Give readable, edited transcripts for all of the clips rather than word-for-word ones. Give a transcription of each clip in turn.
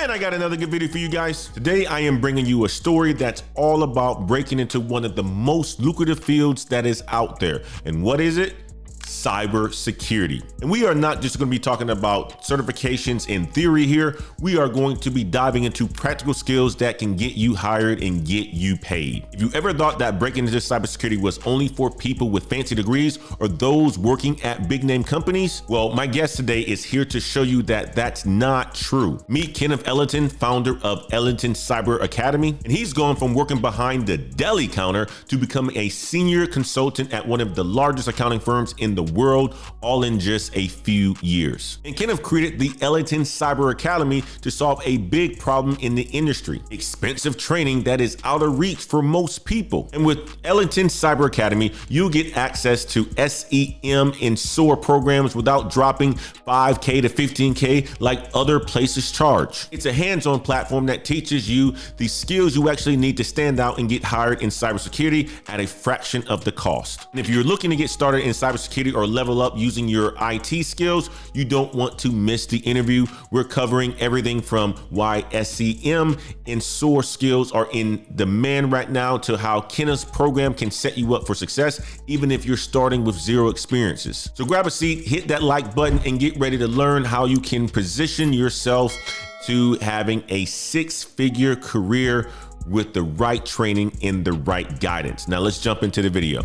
And I got another good video for you guys. Today, I am bringing you a story that's all about breaking into one of the most lucrative fields that is out there. And what is it? Cybersecurity. And we are not just going to be talking about certifications in theory here. We are going to be diving into practical skills that can get you hired and get you paid. If you ever thought that breaking into cybersecurity was only for people with fancy degrees or those working at big name companies, well, my guest today is here to show you that that's not true. Meet Kenneth Ellington, founder of Ellington Cyber Academy, and he's gone from working behind the deli counter to becoming a senior consultant at one of the largest accounting firms in the world, all in just a few years. And Kenneth created the Ellington Cyber Academy to solve a big problem in the industry: expensive training that is out of reach for most people. And with Ellington Cyber Academy, you'll get access to SEM and SOAR programs without dropping $5K to $15K like other places charge. It's a hands-on platform that teaches you the skills you actually need to stand out and get hired in cybersecurity at a fraction of the cost. And if you're looking to get started in cybersecurity or level up using your IT skills, you don't want to miss the interview. We're covering everything from why SEM and SOAR skills are in demand right now to how Kenneth's program can set you up for success, even if you're starting with zero experiences. So grab a seat, hit that like button, and get ready to learn how you can position yourself to having a six-figure career with the right training and the right guidance. Now let's jump into the video.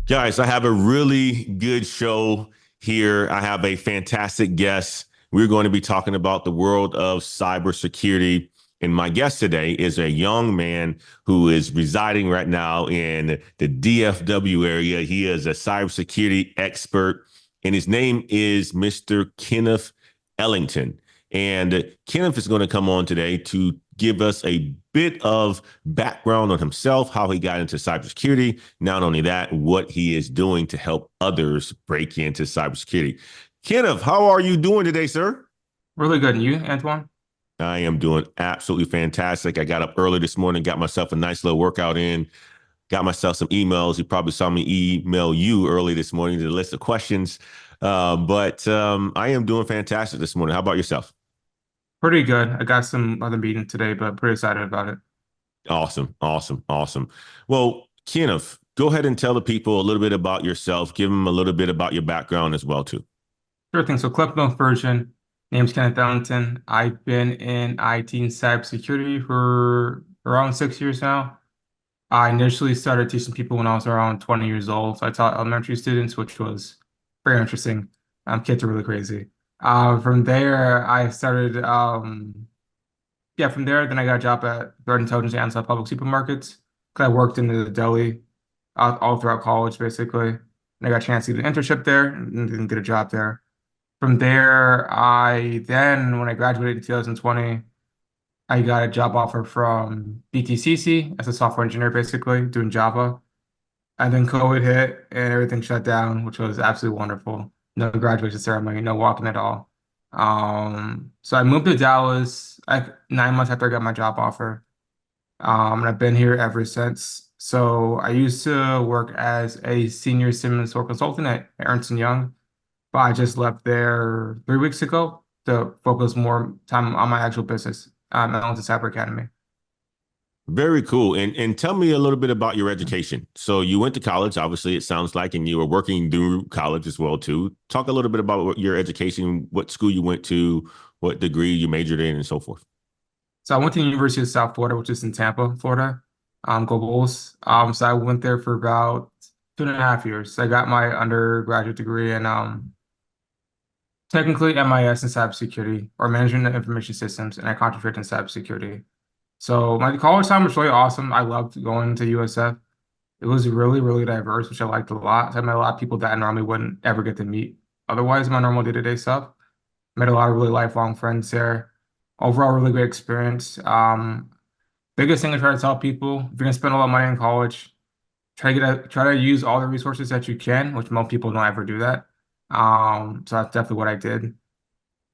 Guys, I have a really good show here. I have a fantastic guest. We're going to be talking about the world of cybersecurity. And my guest today is a young man who is residing right now in the DFW area. He is a cybersecurity expert, and his name is Mr. Kenneth Ellington. And Kenneth is going to come on today to give us a bit of background on himself, how he got into cybersecurity. Not only that, what he is doing to help others break into cybersecurity. Kenneth, how are you doing today, sir? Really good. And you, Antoine? I am doing absolutely fantastic. I got up early this morning, got myself a nice little workout in, got myself some emails. You probably saw me email you early this morning to the list of questions. But I am doing fantastic this morning. How about yourself? Pretty good. I got some other meeting today, but pretty excited about it. Awesome, awesome, awesome. Well, Kenneth, go ahead and tell the people a little bit about yourself. Give them a little bit about your background as well, too. Sure thing. So Cliff Note version. Name's Kenneth Ellington. I've been in IT and cybersecurity for around 6 years now. I initially started teaching people when I was around 20 years old. So I taught elementary students, which was very interesting. Kids are really crazy. From there, I started, from there, then I got a job at Threat Intelligence and Public Supermarkets because I worked in the deli all throughout college, basically. And I got a chance to get an internship there and then get a job there. From there, when I graduated in 2020, I got a job offer from BTCC as a software engineer, basically doing Java. And then COVID hit and everything shut down, which was absolutely wonderful. No graduation ceremony, no walking at all. So I moved to Dallas like 9 months after I got my job offer. And I've been here ever since. So I used to work as a senior SIEM and SOAR consultant at Ernst & Young, but I just left there 3 weeks ago to focus more time on my actual business, Ellington Cyber Academy. Very cool. And tell me a little bit about your education. So you went to college, obviously, it sounds like, and you were working through college as well, too. Talk a little bit about your education, what school you went to, what degree you majored in, and so forth. So I went to the University of South Florida, which is in Tampa, Florida. Go Bulls. So I went there for about 2.5 years. I got my undergraduate degree in technically MIS in cybersecurity or management of information systems, and I concentrated in cybersecurity. So my college time was really awesome. I loved going to USF. It was really, really diverse, which I liked a lot. So I met a lot of people that I normally wouldn't ever get to meet otherwise in my normal day-to-day stuff. Met a lot of really lifelong friends there. Overall, really great experience. Biggest thing I try to tell people, if you're gonna spend a lot of money in college, try to use all the resources that you can, which most people don't ever do that. So that's definitely what I did.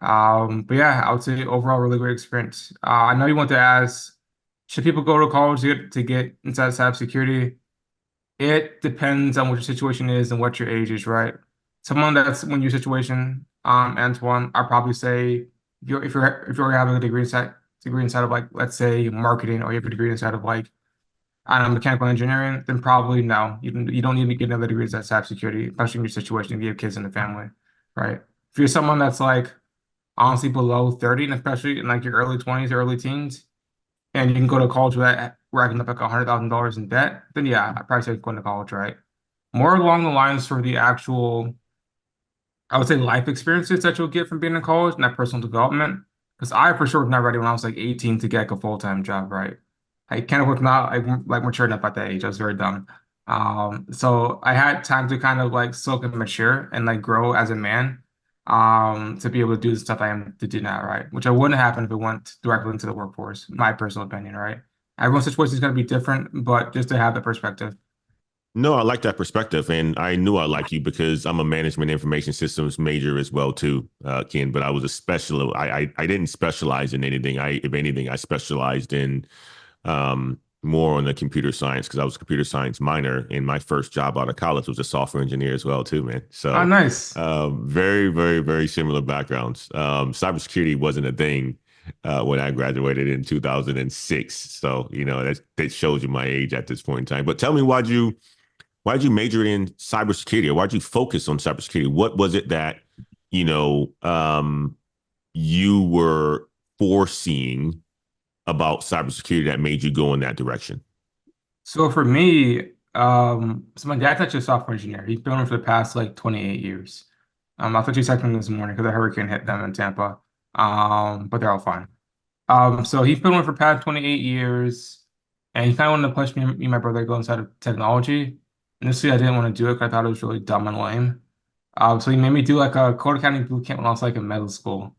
But yeah, I would say overall really great experience. I know you want to ask, should people go to college to get inside cybersecurity? It depends on what your situation is and what your age is, right? Someone that's in your situation, Antoine, I'd probably say If you already have a degree inside of, like, let's say, marketing, or you have a degree inside of, like, I don't know, mechanical engineering, then probably no. You don't need to get another degree inside cybersecurity, especially in your situation if you have kids in the family, right? If you're someone that's, like, honestly below 30, and especially in, like, your early 20s, early teens, and you can go to college with that racking up like $100,000 in debt, then yeah, I probably say going to college, right? More along the lines for the actual, I would say, life experiences that you'll get from being in college and that personal development. Because I for sure was not ready when I was like 18 to get like a full-time job, right? I kind of was not like mature enough at that age. I was very dumb. So I had time to kind of like soak and mature and like grow as a man, to be able to do the stuff I am to do now, right? Which I wouldn't happen if it went directly into the workforce, my personal opinion, right? Everyone's situation is going to be different, but just to have the perspective. No, I like that perspective, and I knew I like you because I'm a management information systems major as well too, Ken. But I was a special. I didn't specialize in anything. If anything, I specialized in more on the computer science because I was a computer science minor, and my first job out of college was a software engineer as well too, man. Oh, So nice. very, very, very similar backgrounds. Cybersecurity wasn't a thing when I graduated in 2006. So that shows you my age at this point in time. But tell me, why'd you major in cybersecurity, or why'd you focus on cybersecurity? What was it that, you know, um, you were foreseeing about cybersecurity that made you go in that direction? So for me, so my dad's actually a software engineer. He's been on for the past like 28 years. I thought you texted him this morning because a hurricane hit them in Tampa. But they're all fine. So he's been on for the past 28 years, and he kind of wanted to push me and my brother to go inside of technology. Initially, I didn't want to do it because I thought it was really dumb and lame. So he made me do like a code accounting boot camp when I was like in middle school.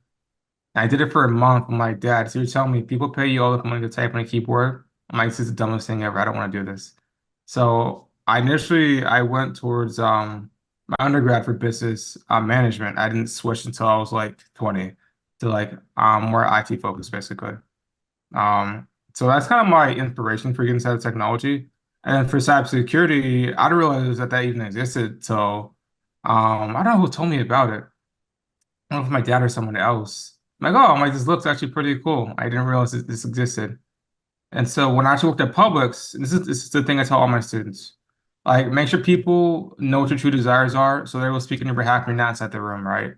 And I did it for a month with my dad. So you're telling me people pay you all the money to type on a keyboard? I'm like, this is the dumbest thing ever. I don't want to do this. So I went towards my undergrad for business management. I didn't switch until I was like 20 to like more IT focused basically. Um, so that's kind of my inspiration for getting into technology. And then for cybersecurity, I didn't realize that even existed. So I don't know who told me about it. I don't know if my dad or someone else. I'm like, this looks actually pretty cool. I didn't realize this existed. And so when I actually worked at Publix, and this is the thing I tell all my students, like, make sure people know what your true desires are, so they will speak on your behalf when you're not inside the room, right?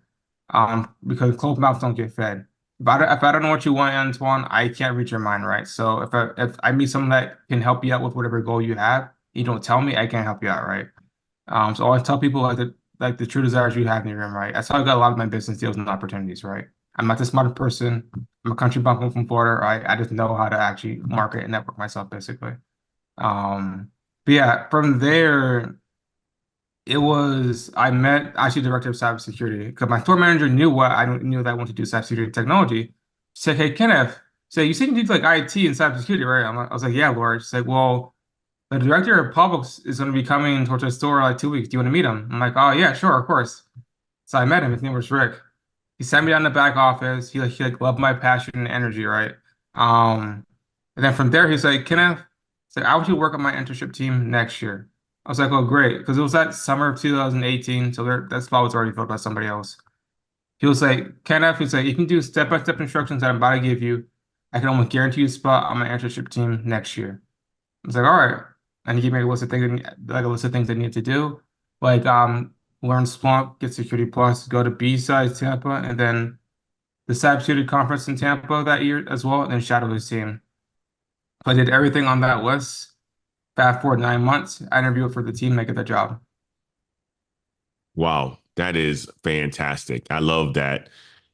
Because closed mouths don't get fed. If I don't know what you want, Antoine, I can't read your mind, right? So if I meet someone that can help you out with whatever goal you have, you don't tell me, I can't help you out, right? So I always tell people like the true desires you have in your room, right? That's how I got a lot of my business deals and opportunities, right? I'm not the smartest person. I'm a country bumpkin from Florida, right? I just know how to actually market and network myself, basically. But yeah, from there, I met actually the director of cybersecurity because my store manager knew that I wanted to do cybersecurity technology. She said, "Hey, Kenneth, so you said you do like IT and cybersecurity, right?" I was like, "Yeah, Laura." She's like, "Well, the director of Publix is going to be coming towards our store like 2 weeks. Do you want to meet him?" I'm like, "Oh yeah, sure, of course." So I met him. His name was Rick. He sat me down in the back office. He loved my passion and energy, right? Um, and then from there, he's like, Kenneth, so I want you to work on my internship team next year. I was like, oh, great, because it was that summer of 2018, so that spot was already filled by somebody else. He was like, Kenneth, he's like, you can do step-by-step instructions that I'm about to give you. I can almost guarantee you a spot on my internship team next year. I was like, all right. And he gave me a list of things, like a list of things I need to do, like learn Splunk, get Security Plus, go to B-Sides Tampa, and then the cybersecurity conference in Tampa that year as well, and then shadow his team. I did everything on that list. Fast forward 9 months, I interviewed for the team, and I get the job. Wow, that is fantastic. I love that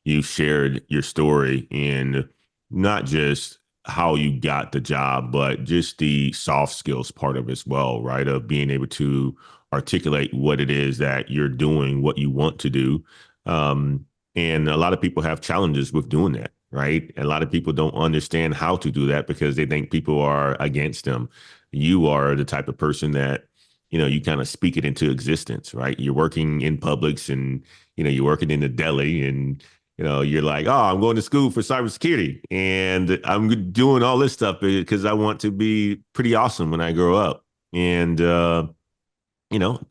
you shared your story and not just how you got the job, but just the soft skills part of it as well, right? Of being able to articulate what it is that you're doing, what you want to do. Um, and a lot of people have challenges with doing that, right? A lot of people don't understand how to do that because they think people are against them. You are the type of person that you kind of speak it into existence, right? You're working in Publix and, you're working in the deli and, you're like, oh, I'm going to school for cybersecurity and I'm doing all this stuff because I want to be pretty awesome when I grow up. And,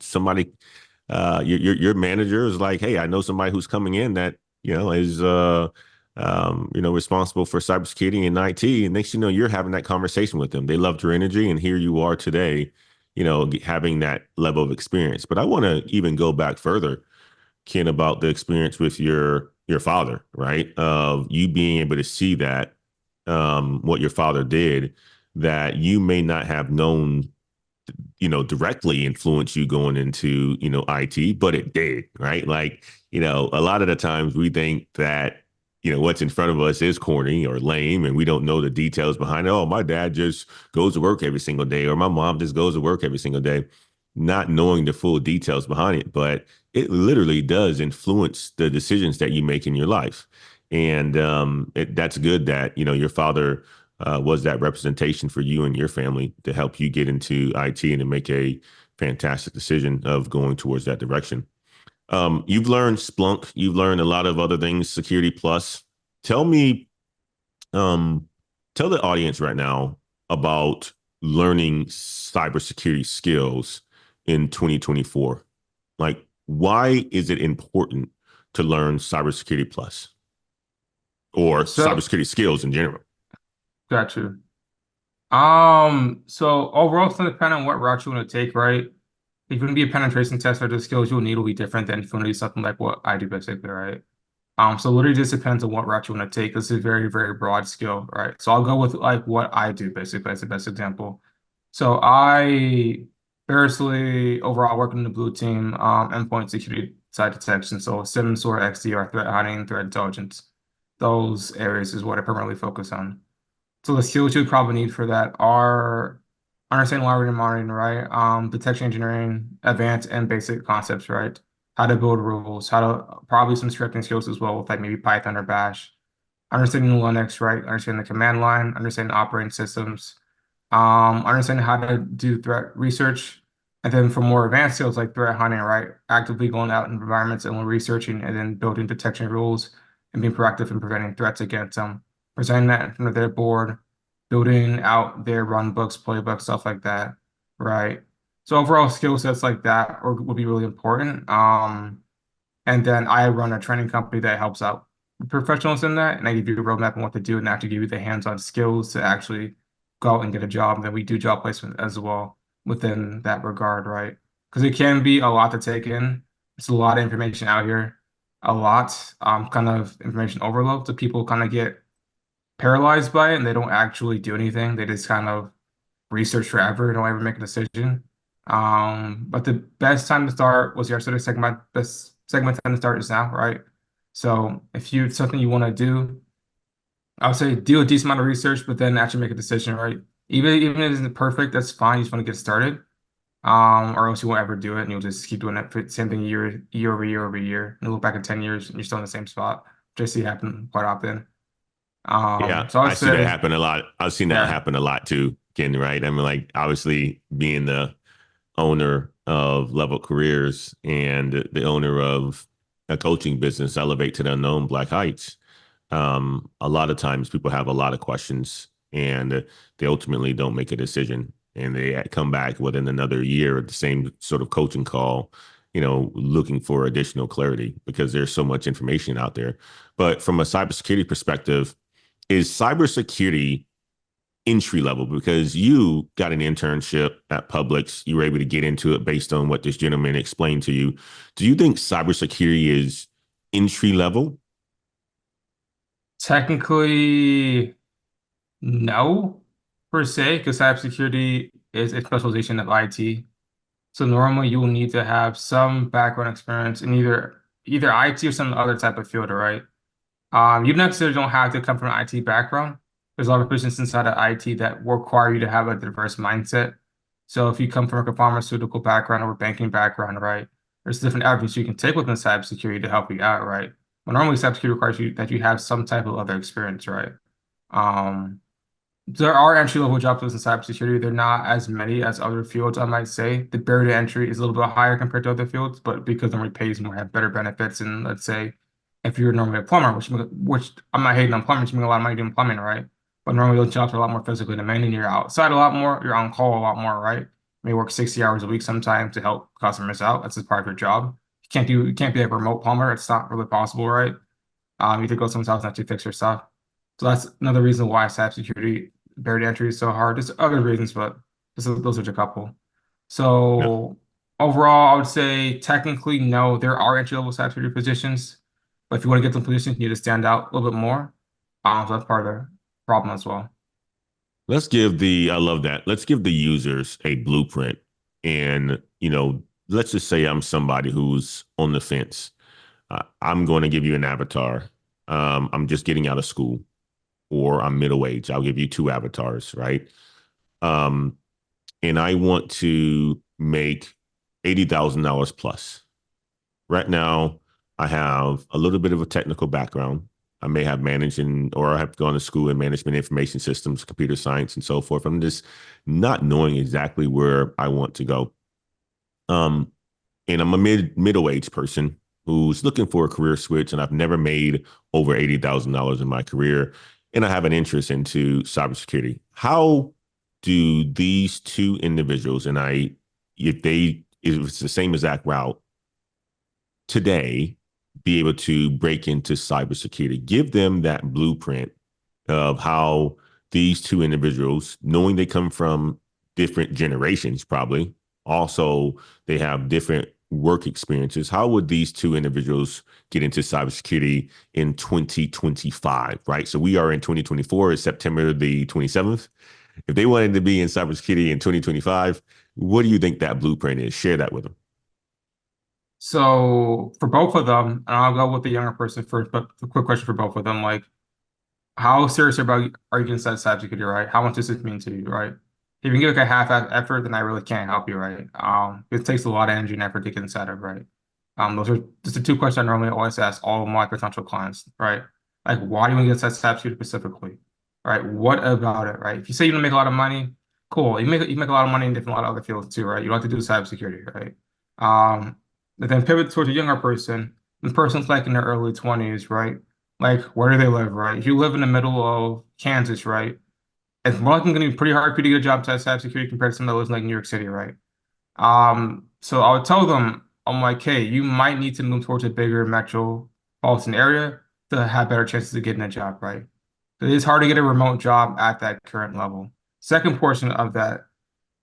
somebody, your manager is like, hey, I know somebody who's coming in that, is responsible for cybersecurity and IT. And next, you're having that conversation with them. They loved your energy, and here you are today, having that level of experience. But I want to even go back further, Ken, about the experience with your father, right? Of you being able to see that what your father did, that you may not have known, directly influence you going into, IT, but it did, right? Like, a lot of the times we think that, what's in front of us is corny or lame, and we don't know the details behind it. Oh, my dad just goes to work every single day, or my mom just goes to work every single day, not knowing the full details behind it. But it literally does influence the decisions that you make in your life. And that's good that, your father was that representation for you and your family to help you get into IT and to make a fantastic decision of going towards that direction. You've learned Splunk, you've learned a lot of other things, Security Plus. Tell me, um, tell the audience right now about learning cybersecurity skills in 2024. Like, why is it important to learn Cybersecurity Plus or So, cybersecurity skills in general? got you. So overall, it's going to depend on what route you want to take, right? If you're going to be a penetration tester, the skills you'll need will be different than if you want to do something like what I do basically, right? So literally just depends on what route you want to take. This is a very, very broad skill, right? So I'll go with like what I do basically as the best example. So I personally overall work in the blue team, endpoint security side detection. So SIEM, SOAR, XDR, threat hunting, threat intelligence. Those areas is what I primarily focus on. So the skills you would probably need for that are understanding library and monitoring, right? Detection engineering, advanced and basic concepts, right? How to build rules, how to probably some scripting skills as well with like maybe Python or Bash. Understanding Linux, right? Understanding the command line, understanding operating systems, understanding how to do threat research. And then for more advanced skills like threat hunting, right? Actively going out in environments and researching and then building detection rules and being proactive in preventing threats against them. Presenting that in front of their board, building out their run books, playbooks, stuff like that, right? So overall skill sets like that would be really important. And then I run a training company that helps out professionals in that, and I give you a roadmap on what to do and actually give you the hands-on skills to actually go out and get a job. And then we do job placement as well within that regard, right? Because it can be a lot to take in. It's a lot of information out here, a lot, kind of information overload. So people kind of get paralyzed by it and they don't actually do anything. They just kind of research forever, don't ever make a decision. But the best time to start was yesterday. Best segment time to start is now, right? So if you something you want to do, I would say do a decent amount of research, but then actually make a decision, right? Even if it isn't perfect, that's fine. You just want to get started. Or else you won't ever do it and you'll just keep doing it for the same thing year over year over year. And you look back in 10 years and you're still in the same spot, which I see happen quite often. Yeah, So I I would see that say, happen a lot. I've seen that yeah. happen a lot too, Ken, right? I mean, like, obviously being the owner of Level Careers and the owner of a coaching business, Elevate to the Unknown Black Heights, a lot of times people have a lot of questions and they ultimately don't make a decision. And they come back within another year at the same sort of coaching call, looking for additional clarity because there's so much information out there. But from a cybersecurity perspective, is cybersecurity entry level? Because you got an internship at Publix, you were able to get into it based on what this gentleman explained to you. Do you think cybersecurity is entry level? Technically, no, per se, because cybersecurity is a specialization of IT. So normally you will need to have some background experience in either IT or some other type of field, right? You necessarily don't have to come from an IT background. There's a lot of positions inside of IT that require you to have a diverse mindset. So if you come from like a pharmaceutical background or a banking background, right, there's different avenues you can take within cybersecurity to help you out, right? But normally cybersecurity requires you that you have some type of other experience, right? Um, there are entry-level jobs in cybersecurity. They're not as many as other fields, I might say. The barrier to entry is a little bit higher compared to other fields, but because normally pays more, have better benefits. And let's say if you're normally a plumber, which I'm not hating on plumbers, you make a lot of money doing plumbing, right? But normally those jobs are a lot more physically demanding. You're outside a lot more, you're on call a lot more, right? You may work 60 hours a week sometimes to help customers out. That's just part of your job. You can't be a remote plumber. It's not really possible, right? Either go to someone's house and actually fix your stuff. So that's another reason why cybersecurity barrier to entry is so hard. There's other reasons, but those are just a couple. Yeah. So overall, I would say technically no, there are entry-level cybersecurity positions, but if you want to get some positions, you need to stand out a little bit more. So that's part of the problem as well. I love that. Let's give the users a blueprint. And, let's just say I'm somebody who's on the fence. I'm going to give you an avatar. I'm just getting out of school, or I'm middle age. I'll give you two avatars, right? Um, and I want to make $80,000 plus. Right now, I have a little bit of a technical background. I may have or I have gone to school in management information systems, computer science, and so forth. I'm just not knowing exactly where I want to go. Um, and I'm a middle aged person who's looking for a career switch, and I've never made over $80,000 in my career, and I have an interest into cybersecurity. How do these two individuals, and if it's the same exact route today, be able to break into cybersecurity? Give them that blueprint of how these two individuals, knowing they come from different generations, probably also they have different work experiences. How would these two individuals get into cybersecurity in 2025, right? So we are in 2024, it's September the 27th. If they wanted to be in cybersecurity in 2025, what do you think that blueprint is? Share that with them. So for both of them, and I'll go with the younger person first, but a quick question for both of them, like how serious about are you going to set cybersecurity, right? How much does it mean to you, right? If you can give like a half effort, then I really can't help you, right? It takes a lot of energy and effort to get inside of, right? Those are just the two questions I normally always ask all of my potential clients, right? Like, why do you want to get inside cybersecurity specifically, right? What about it, right? If you say you don't make a lot of money, cool. You make a lot of money in different a lot of other fields too, right? You don't have to do cybersecurity, right? Um, but then pivot towards a younger person. The person's like in their early 20s, right? Like, where do they live, right? If you live in the middle of Kansas, right? It's more likely going to be pretty hard for you to get a job to cybersecurity compared to someone that lives in like New York City, right? So I would tell them, I'm like, hey, you might need to move towards a bigger metropolitan area to have better chances of getting a job, right? It is hard to get a remote job at that current level. Second portion of that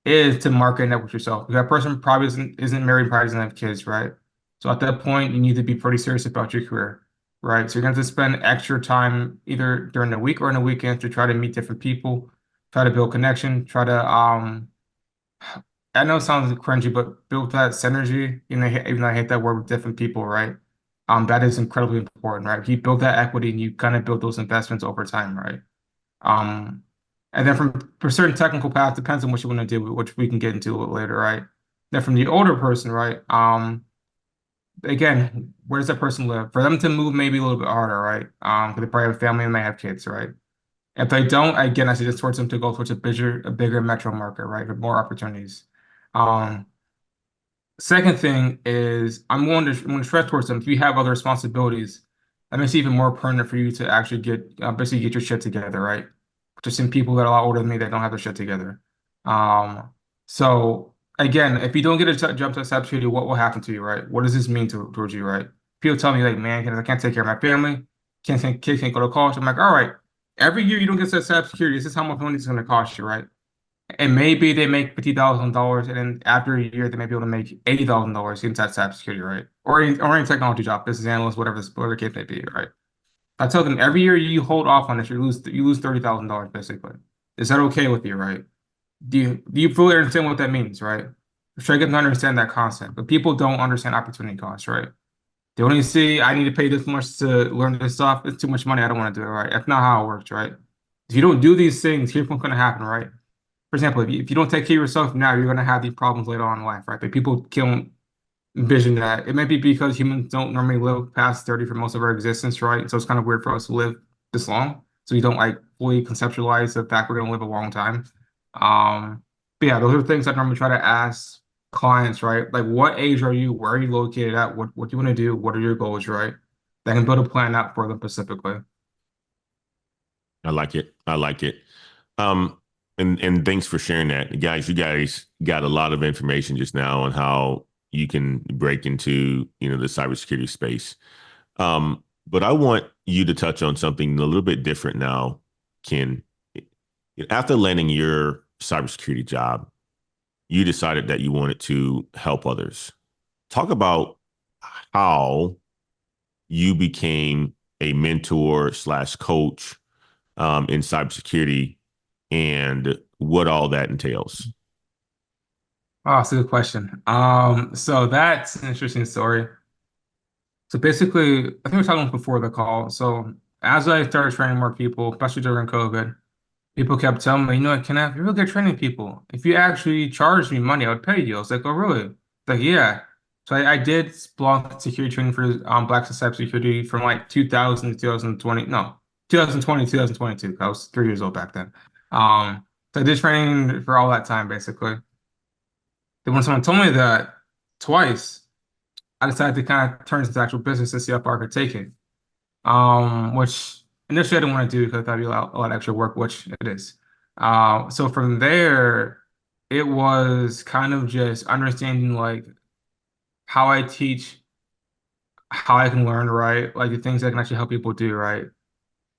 is to market and network yourself. That person probably isn't married, probably doesn't have kids, right? So at that point, you need to be pretty serious about your career, right? So you're going to have to spend extra time either during the week or in the weekend to try to meet different people, try to build connection, try to I know it sounds cringy, but build that synergy. Even though I hate that word with different people, right? That is incredibly important, right? If you build that equity and you kind of build those investments over time, right? Um, and then for certain technical path, depends on what you want to do, which we can get into a little later, right? Then from the older person, right? Again, where does that person live? For them to move, maybe a little bit harder, right? Because they probably have a family and they have kids, right? If they don't, again, I suggest towards them to go towards a bigger metro market, right, with more opportunities. Um, Second thing is I'm going to stress towards them. If you have other responsibilities, that makes it even more pertinent for you to actually basically get your shit together, right? Just in people that are a lot older than me that don't have their shit together. Um, so again, if you don't get a jump to cybersecurity, what will happen to you, right? What does this mean towards you, right? People tell me like, man, I can't take care of my family, kids can't go to college. I'm like, all right, every year you don't get to cybersecurity, this is how much money it's going to cost you, right? And maybe they make $50,000, and then after a year, they may be able to make $80,000 inside cybersecurity, right? Or any technology job, business analyst, whatever the case may be, right? I tell them every year you hold off on this, you lose $30,000 basically. Is that okay with you, right? Do you fully understand what that means, right? Try to get them to understand that concept, but people don't understand opportunity costs, right? They only see I need to pay this much to learn this stuff. It's too much money. I don't want to do it, right? That's not how it works, right? If you don't do these things, here's what's going to happen, right? For example, if you don't take care of yourself now, you're going to have these problems later on in life, right? But people don't envision that. It may be because humans don't normally live past 30 for most of our existence, right? So it's kind of weird for us to live this long. So you don't like fully conceptualize the fact we're going to live a long time. But yeah, those are things I normally try to ask clients, right? Like, what age are you? Where are you located at? What do you want to do? What are your goals, right? That can build a plan out for them specifically. I like it. I like it. Um, and thanks for sharing that, guys. You guys got a lot of information just now on how you can break into the cybersecurity space. But I want you to touch on something a little bit different now, Ken. After landing your cybersecurity job, you decided that you wanted to help others. Talk about how you became a mentor slash coach in cybersecurity and what all that entails. Oh, that's a good question. So that's an interesting story. So basically, I think we were talking before the call. So as I started training more people, especially during COVID, people kept telling me, you know, Kenneth, you're really good at training people. If you actually charged me money, I would pay you. I was like, oh, really? Like, yeah. So I did Splunk security training for Black Hat Security from like 2000 to 2020. No, 2020, 2022. I was 3 years old back then. So I did training for all that time, basically. Then when someone told me that twice, I decided to kind of turn this into actual business and see how far I could take it. Which initially I didn't want to do because I thought it'd be a lot of extra work, which it is. So from there, it was kind of just understanding like how I teach, how I can learn, right? Like the things that can actually help people do, right?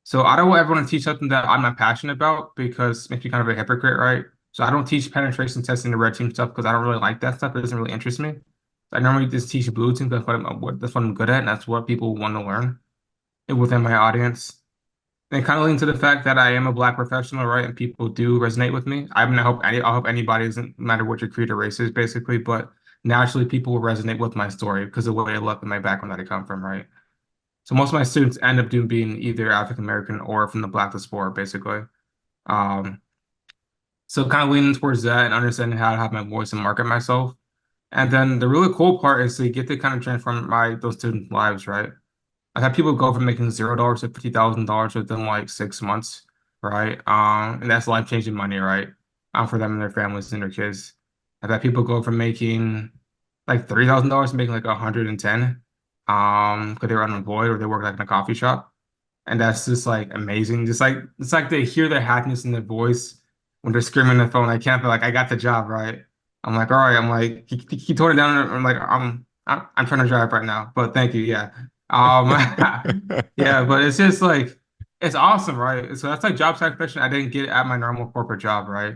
So I don't ever want to teach something that I'm not passionate about because it makes me kind of a hypocrite, right? So I don't teach penetration testing the red team stuff because I don't really like that stuff. It doesn't really interest me. I normally just teach blue team. That's what I'm good at, and that's what people want to learn within my audience. And it kind of leans to the fact that I am a black professional, right? And people do resonate with me. I hope anybody doesn't matter what your creed or race is, basically, but naturally people will resonate with my story because of the way I look and my background that I come from, right? So most of my students end up being either African American or from the black diaspora, basically. Um, so kind of leaning towards that and understanding how to have my voice and market myself. And then the really cool part is to get to kind of transform those students' lives, right? I've had people go from making $0 to $50,000 within like 6 months, right? And that's life-changing money, right? For them and their families and their kids. I've had people go from making like $30,000 to making like 110, because they were unemployed or they worked like in a coffee shop. And that's just like amazing. Just like it's like they hear the happiness in their voice when they're screaming on the phone. I can't be like, I got the job, right? I'm like, all right. I'm like, he tore it down. I'm like, I'm trying to drive right now, but thank you. Yeah. Yeah, but it's just like it's awesome, right? So that's like job satisfaction I didn't get at my normal corporate job, right?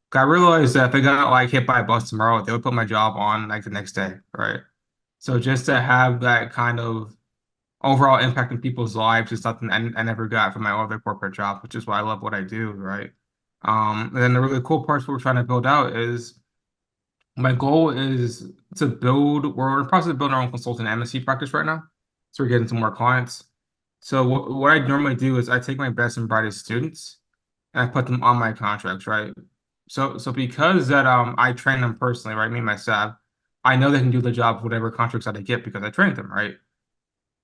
'Cause I realized that if they got like hit by a bus tomorrow, they would put my job on like the next day, right? So just to have that kind of overall impact in people's lives is something I never got from my other corporate job, which is why I love what I do, right? And then the really cool parts we're trying to build out is my goal is to build, we're in the process of building our own consultant MSC practice right now. So we're getting some more clients. So what I normally do is I take my best and brightest students and I put them on my contracts, right? So because that I train them personally, right? Me and my staff, I know they can do the job whatever contracts that I get because I trained them, right?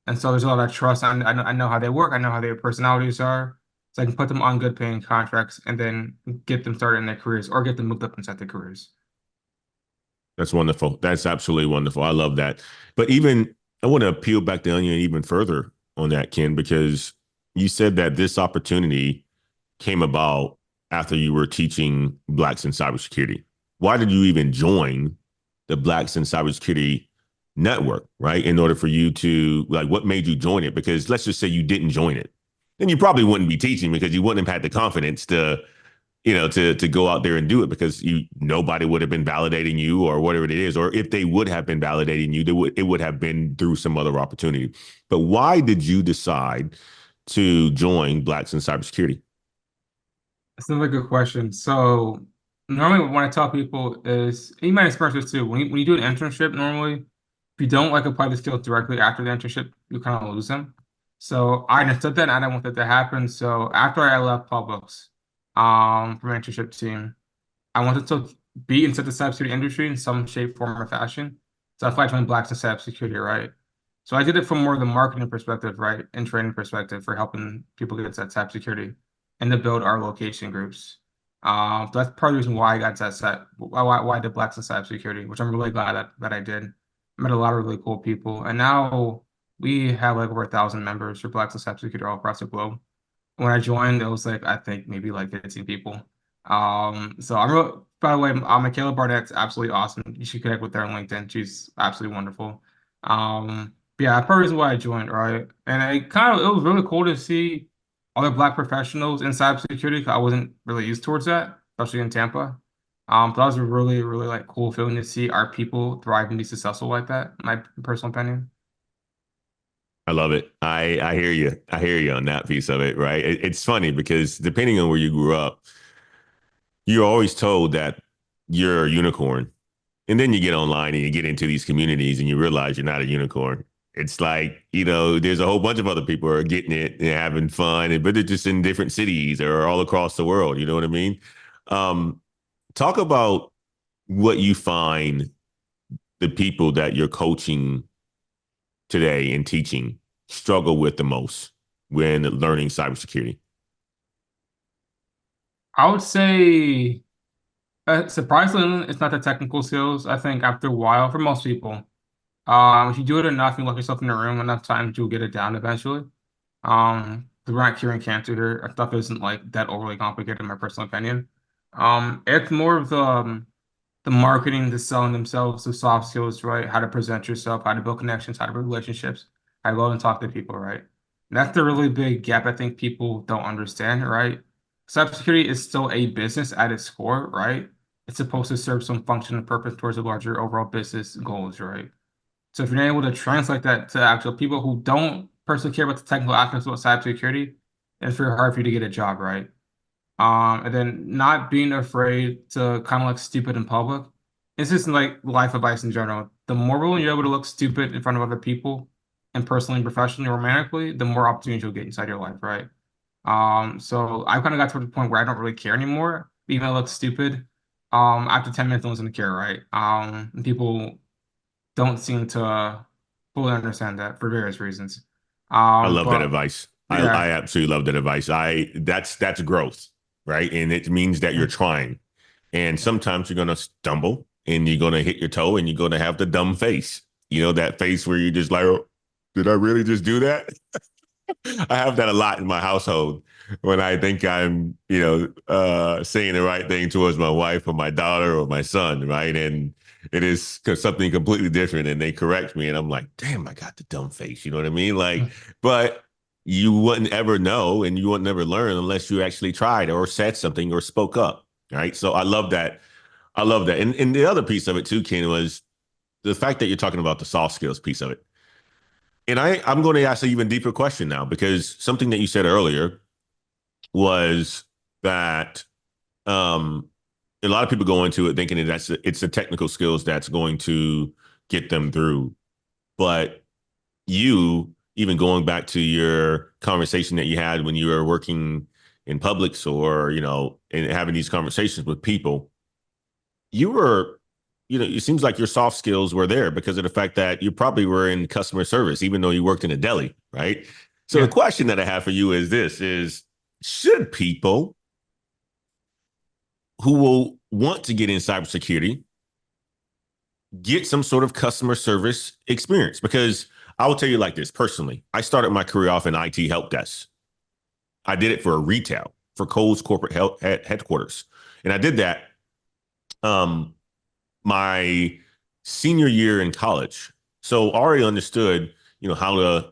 And so there's a lot of trust. I know how they work. I know how their personalities are. So I can put them on good paying contracts and then get them started in their careers or get them moved up inside their careers. That's wonderful. That's absolutely wonderful. I love that. But even I want to peel back the onion even further on that, Ken, because you said that this opportunity came about after you were teaching Blacks in cybersecurity. Why did you even join the Blacks in Cybersecurity network, right? In order for you to, like, what made you join it? Because let's just say you didn't join it. Then you probably wouldn't be teaching because you wouldn't have had the confidence to to go out there and do it because nobody would have been validating you or whatever it is, or if they would have been validating you, it would have been through some other opportunity. But why did you decide to join Blacks in Cybersecurity? That's another good question. So normally when I tell people is, and you might experience this too, when you do an internship, normally if you don't like apply the skills directly after the internship, you kind of lose them. So I understood that and I didn't want that to happen. So after I left Publix, from my internship team, I wanted to be into the cybersecurity industry in some shape, form, or fashion. So that's why I joined Blacks in Cybersecurity, right? So I did it from more of the marketing perspective, right, and training perspective for helping people get into that cybersecurity and to build our location groups. So that's part of the reason why I got to that set, why I did Blacks in Cybersecurity, which I'm really glad that I did. Met a lot of really cool people, and now we have like over 1,000 members for Blacks in Cybersecurity all across the globe. When I joined, it was like I think maybe like 15 people. So I'm real, by the way, Michaela Barnett's absolutely awesome. You should connect with her on LinkedIn. She's absolutely wonderful. Um, Yeah, part of the reason why I joined, right? And it was really cool to see other Black professionals in cybersecurity 'cause I wasn't really used towards that, especially in Tampa. So that was a really, really like cool feeling to see our people thrive and be successful like that, my personal opinion. I love it. I hear you. I hear you on that piece of it, right? It's funny because depending on where you grew up, you're always told that you're a unicorn. And then you get online and you get into these communities and you realize you're not a unicorn. It's like, there's a whole bunch of other people who are getting it and having fun, but they're just in different cities or all across the world. You know what I mean? Um, Talk about what you find the people that you're coaching today and teaching struggle with the most when learning cybersecurity. I would say, surprisingly, it's not the technical skills. I think after a while, for most people, if you do it enough, you lock yourself in a room enough times, you'll get it down eventually. 'Cause we're not curing cancer here. Stuff isn't like that overly complicated, in my personal opinion. It's more of the marketing, the selling themselves, the soft skills, right? How to present yourself, how to build connections, how to build relationships, how to go and talk to people, right? And that's the really big gap I think people don't understand, right? Cybersecurity is still a business at its core, right? It's supposed to serve some function and purpose towards a larger overall business goals, right? So if you're not able to translate that to actual people who don't personally care about the technical aspects of cybersecurity, it's very hard for you to get a job, right? And then not being afraid to kind of look stupid in public. It's just like life advice in general. The more willing you're able to look stupid in front of other people, and personally, professionally, romantically, the more opportunities you'll get inside your life, right? So I kind of got to the point where I don't really care anymore, even though I look stupid. After 10 minutes, no one's gonna care, right? And people don't seem to fully understand that for various reasons. I love that But advice. I yeah, absolutely love that advice. That's growth, right? And it means that you're trying. And sometimes you're gonna stumble and you're gonna hit your toe and you're gonna have the dumb face. That face where you're just like, oh, did I really just do that? I have that a lot in my household when I think I'm, saying the right thing towards my wife or my daughter or my son, right? And it is something completely different, and they correct me, and I'm like, damn, I got the dumb face. You know what I mean? Like, but you wouldn't ever know, and you wouldn't ever learn unless you actually tried or said something or spoke up, right? So I love that. I love that. And the other piece of it too, Ken, was the fact that you're talking about the soft skills piece of it. And I'm going to ask an even deeper question now because something that you said earlier was that um, a lot of people go into it thinking that it's the technical skills that's going to get them through. But you, even going back to your conversation that you had when you were working in Publix or, and having these conversations with people, you were, it seems like your soft skills were there because of the fact that you probably were in customer service, even though you worked in a deli, right? So the yeah. question that I have for you is this is should people who will want to get in cybersecurity get some sort of customer service experience? Because I will tell you like this personally, I started my career off in IT help desk. I did it for a retail for Kohl's corporate headquarters. And I did that um, my senior year in college. So I already understood, how to,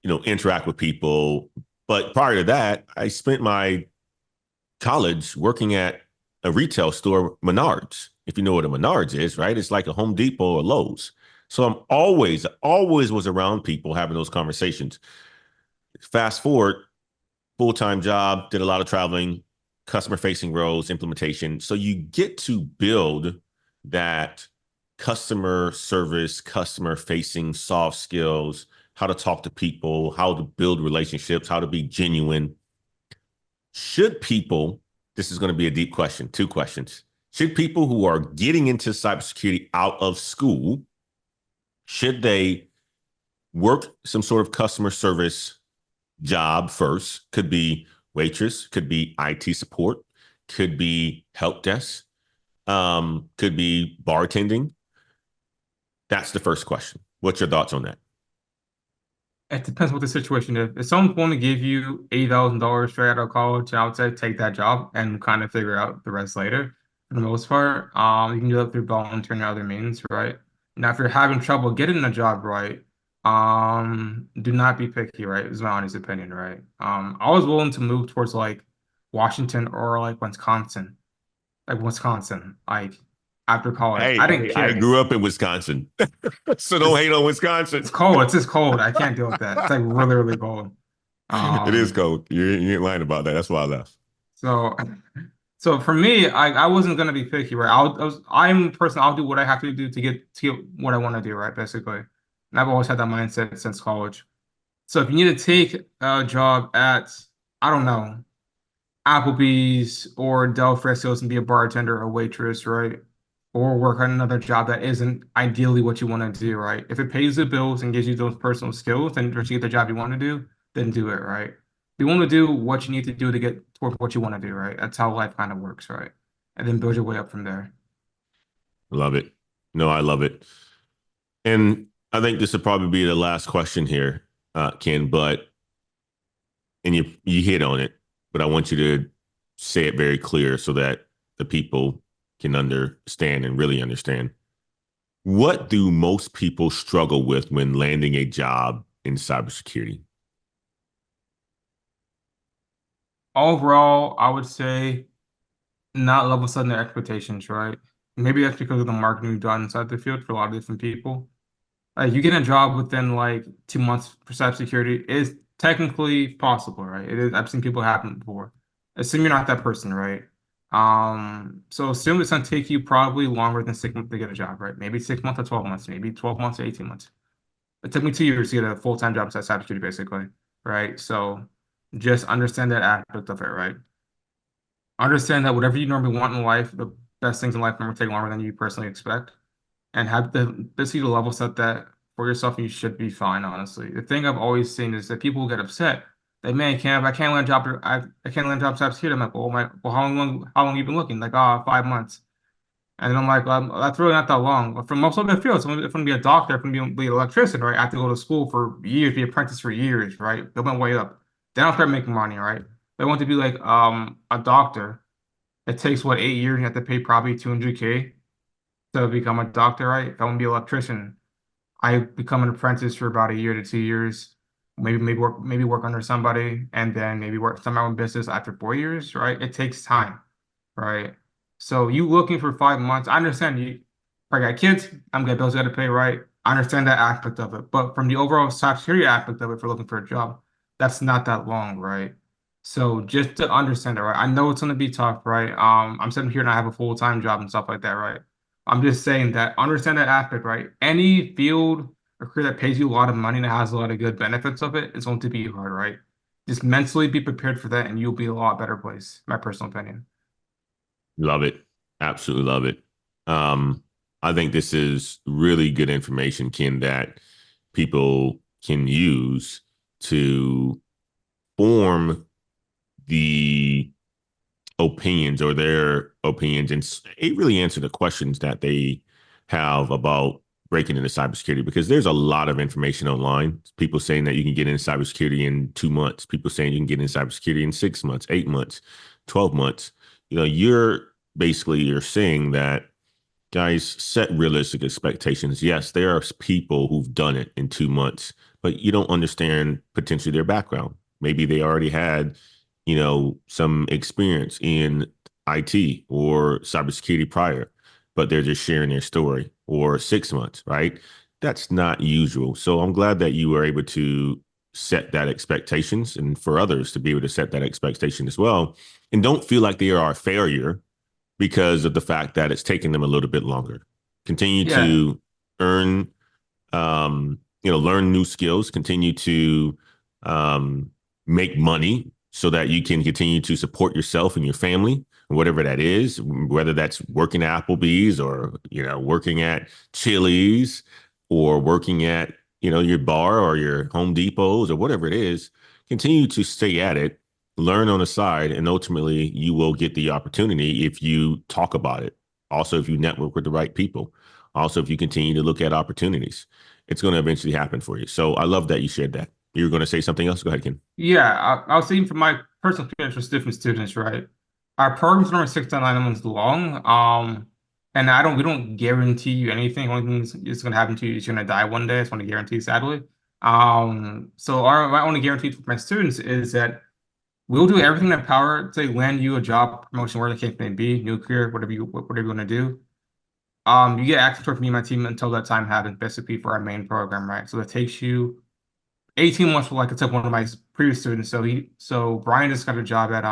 interact with people. But prior to that, I spent my college working at a retail store, Menards. If you know what a Menards is, right? It's like a Home Depot or Lowe's. So I'm always was around people having those conversations. Fast forward, full-time job, did a lot of traveling, customer facing roles, implementation. So you get to build that customer service, customer facing soft skills, how to talk to people, how to build relationships, how to be genuine. Should people, this is going to be a deep question, two questions. Should people who are getting into cybersecurity out of school, should they work some sort of customer service job first? Could be waitress, could be IT support, could be help desk, could be bartending. That's the first question. What's your thoughts on that? It depends what the situation is. If someone's going to give you $80,000 straight out of college, I would say take that job and kind of figure out the rest later. For the most part, you can do that through volunteering and other means, right? Now, if you're having trouble getting a job right, Do not be picky, right? Is my honest opinion, right? I was willing to move towards like Washington or like Wisconsin, like after college. I didn't I care. grew up in Wisconsin, so don't It's hate on Wisconsin. it's cold. It's just cold. I can't deal with that. It's like really, really cold. It is Um, cold. You ain't lying about that. That's why I left. so so for me, I wasn't gonna be picky, right? I'm a person, I'll do what I have to do to get what I want to do, right? Basically. And I've always had that mindset since college. So if you need to take a job at, I don't know, Applebee's or Del Frisco's and be a bartender or a waitress, right? Or work on another job that isn't ideally what you want to do, right? If it pays the bills and gives you those personal skills and to get the job you want to do, then do it, right? You want to do what you need to do to get toward what you want to do, right? That's how life kind of works, right? And then build your way up from there. Love it. No, I love it. And I think this will probably be the last question here, Ken. But and you hit on it, but I want you to say it very clear so that the people can understand and really understand. What do most people struggle with when landing a job in cybersecurity? Overall, I would say not level setting their expectations, right? Maybe that's because of the marketing we've done inside the field for a lot of different people. Like you get a job within like 2 months for cybersecurity is technically possible, right? It is. I've seen people happen before. Assume you're not that person, right? So assume it's gonna take you probably longer than 6 months to get a job, right? Maybe 6 months or 12 months, maybe 12 months or 18 months. It took me 2 years to get a full-time job inside cybersecurity, basically, right? So just understand that aspect of it, right? Understand that whatever you normally want in life, the best things in life normally take longer than you personally expect and have the basically the level set that for yourself, you should be fine, honestly. The thing I've always seen is that people get upset. Like, man, I can't land a job, I can't land a job cybersecurity. I'm like, well, how long you been looking? Like, 5 months. And then I'm like, that's really not that long. But from most of the fields, if I'm gonna be a doctor, if I'm gonna be an electrician, right? I have to go to school for years, be apprentice for years, right? Build my way up. Then I'll start making money, right? They want to be like a doctor. It takes what 8 years, you have to pay probably 200K to become a doctor, right? If I want to be an electrician, I become an apprentice for about a year to 2 years, maybe work under somebody, and then maybe start my own business after 4 years, right? It takes time, right? So you looking for 5 months, I understand you probably got kids, I'm got bills I got to pay, right? I understand that aspect of it, but from the overall cybersecurity aspect of it for looking for a job, that's not that long, right? So just to understand that, right? I know it's gonna be tough, right? I'm sitting here and I have a full-time job and stuff like that, right? I'm just saying that understand that aspect, right? Any field or career that pays you a lot of money and has a lot of good benefits of it, it's going to be hard, right? Just mentally be prepared for that and you'll be in a lot better place, my personal opinion. Love it. Absolutely love it. Um, I think this is really good information, Ken, that people can use to form the opinions or their opinions and it really answer the questions that they have about breaking into cybersecurity because there's a lot of information online. People saying that you can get into cybersecurity in 2 months, people saying you can get into cybersecurity in 6 months, 8 months, 12 months. You're saying that guys set realistic expectations. Yes, there are people who've done it in 2 months, but you don't understand potentially their background. Maybe they already had, some experience in IT or cybersecurity prior, but they're just sharing their story or 6 months, right? That's not usual. So I'm glad that you were able to set that expectations and for others to be able to set that expectation as well. And don't feel like they are a failure because of the fact that it's taking them a little bit longer. Continue Yeah, to earn, learn new skills, continue to make money so that you can continue to support yourself and your family, whatever that is, whether that's working at Applebee's or, working at Chili's or working at, your bar or your Home Depots or whatever it is, continue to stay at it, learn on the side, and ultimately you will get the opportunity if you talk about it. Also, if you network with the right people. Also, if you continue to look at opportunities, it's going to eventually happen for you. So I love that you shared that. You were going to say something else? Go ahead, Ken. yeah. I was saying from my personal experience with different students, right? Our programs are normally 6 to 9 months long. And we don't guarantee you anything. Only thing that's going to happen to you is you're going to die one day. That's one guarantee, sadly. So my only guarantee for my students is that we'll do everything in our power to land you a job, promotion, where the case may be, nuclear, whatever you want to do. You get access to me and my team until that time happens, basically for our main program, right? So it takes you 18 months for like it took one of my previous students. So Brian just got a job at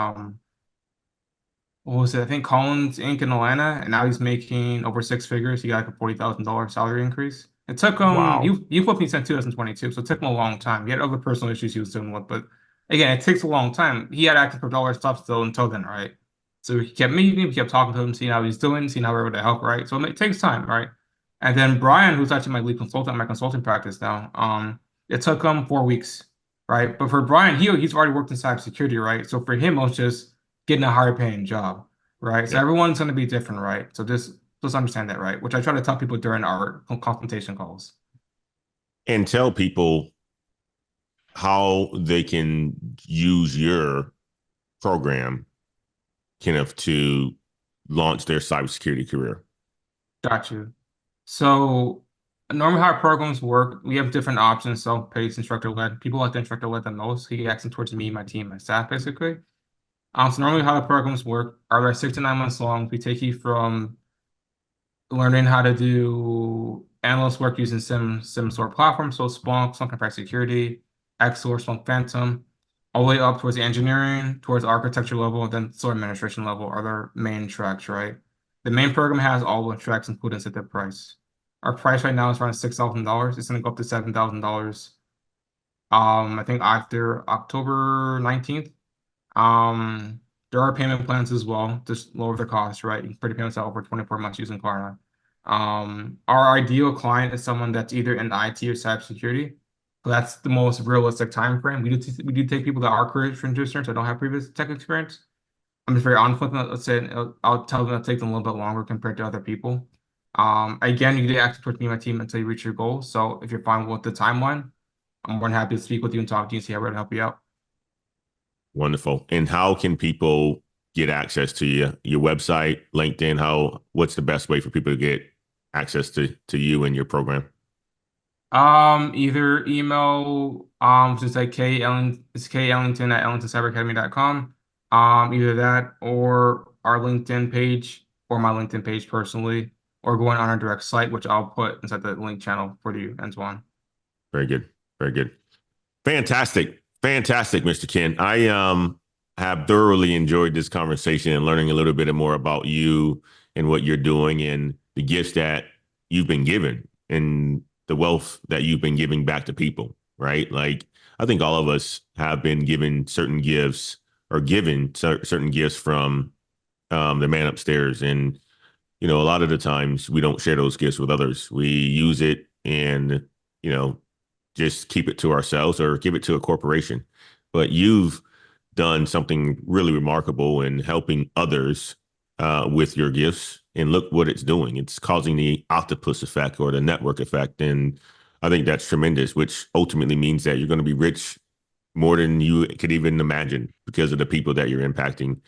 what was it? I think Collins Inc. in Atlanta, and now he's making over six figures. He got like a $40,000 salary increase. It took him Wow. you flipped me since 2022, so it took him a long time. He had other personal issues he was dealing with, but again, it takes a long time. He had active for dollar stuff still until then, right? So he kept meeting him, he kept talking to him, seeing how he's doing, seeing how we're able to help, right? So it takes time, right? And then Brian, who's actually my lead consultant, my consulting practice now, it took him 4 weeks, right? But for Brian, he's already worked in cybersecurity, right? So for him, it was just getting a higher paying job, right? So Yep. everyone's going to be different, right? So just understand that, right? Which I try to tell people during our consultation calls. And tell people how they can use your program, Kenneth, to launch their cybersecurity career. Got you. So normally how our programs work, we have different options, self-paced, instructor-led. People like the instructor-led the most. He accent towards me, my team, my staff, basically. So normally how the programs work are about 6 to 9 months long. We take you from learning how to do analyst work using SIM sort platforms, so Splunk, Splunk Enterprise Security, XSOAR, Splunk Phantom, all the way up towards the engineering, towards architecture level, and then SOAR administration level are their main tracks, right? The main program has all the tracks included at the price. Our price right now is around $6,000. It's going to go up to $7,000. I think after October 19th. Um, there are payment plans as well, just lower the cost, right? You can pay payments out over 24 months using Klarna. Our ideal client is someone that's either in IT or cybersecurity. So that's the most realistic time frame. We do take people that are career transitioners that don't have previous tech experience. I'm just very honest with them. Let's say I'll tell them it'll take them a little bit longer compared to other people. Again, you get access towards me and my team until you reach your goal. So if you're fine with the timeline, I'm more than happy to speak with you and talk to you and see how we're to help you out. Wonderful. And how can people get access to you? Your website, LinkedIn, what's the best way for people to get access to you and your program? Either email, which is like it's kellington at ellingtoncyberacademy.com. Either that or our LinkedIn page or my LinkedIn page personally, or going on our direct site, which I'll put inside the link channel for you, Antoine. Very good. Very good. Fantastic. Fantastic, Mr. Ken. I have thoroughly enjoyed this conversation and learning a little bit more about you and what you're doing and the gifts that you've been given and the wealth that you've been giving back to people, right? Like, I think all of us have been given certain gifts or given certain gifts from the man upstairs. And, a lot of the times we don't share those gifts with others. We use it and, you know, just keep it to ourselves or give it to a corporation. But you've done something really remarkable in helping others with your gifts. And look what it's doing. It's causing the octopus effect or the network effect. And I think that's tremendous, which ultimately means that you're going to be rich more than you could even imagine because of the people that you're impacting.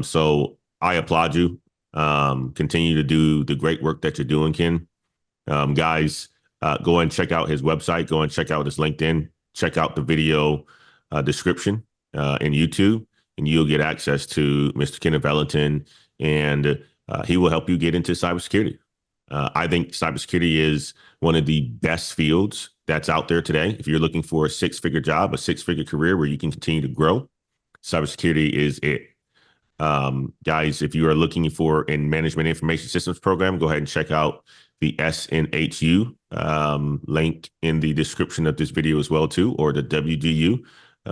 So I applaud you. Continue to do the great work that you're doing, Ken. Guys, go and check out his website. Go and check out his LinkedIn. Check out the video description in YouTube, and you'll get access to Mr. Kenneth Ellington, and he will help you get into cybersecurity. I think cybersecurity is one of the best fields that's out there today. If you're looking for a six-figure job, a six-figure career where you can continue to grow, cybersecurity is it. Guys, if you are looking for a management information systems program, go ahead and check out the SNHU link in the description of this video as well too, or the WGU.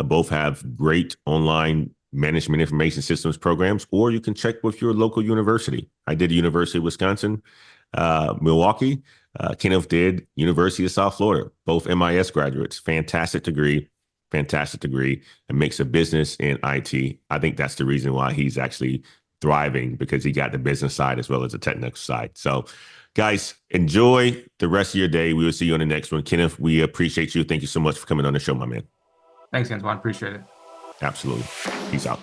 Both have great online management information systems programs, or you can check with your local university. I did University of Wisconsin, Milwaukee. Kenneth did University of South Florida, both MIS graduates. Fantastic degree, and makes a business in IT. I think that's the reason why he's actually thriving, because he got the business side as well as the technical side. So guys, enjoy the rest of your day. We will see you on the next one. Kenneth, we appreciate you. Thank you so much for coming on the show, my man. Thanks, Antoine. Appreciate it. Absolutely. Peace out.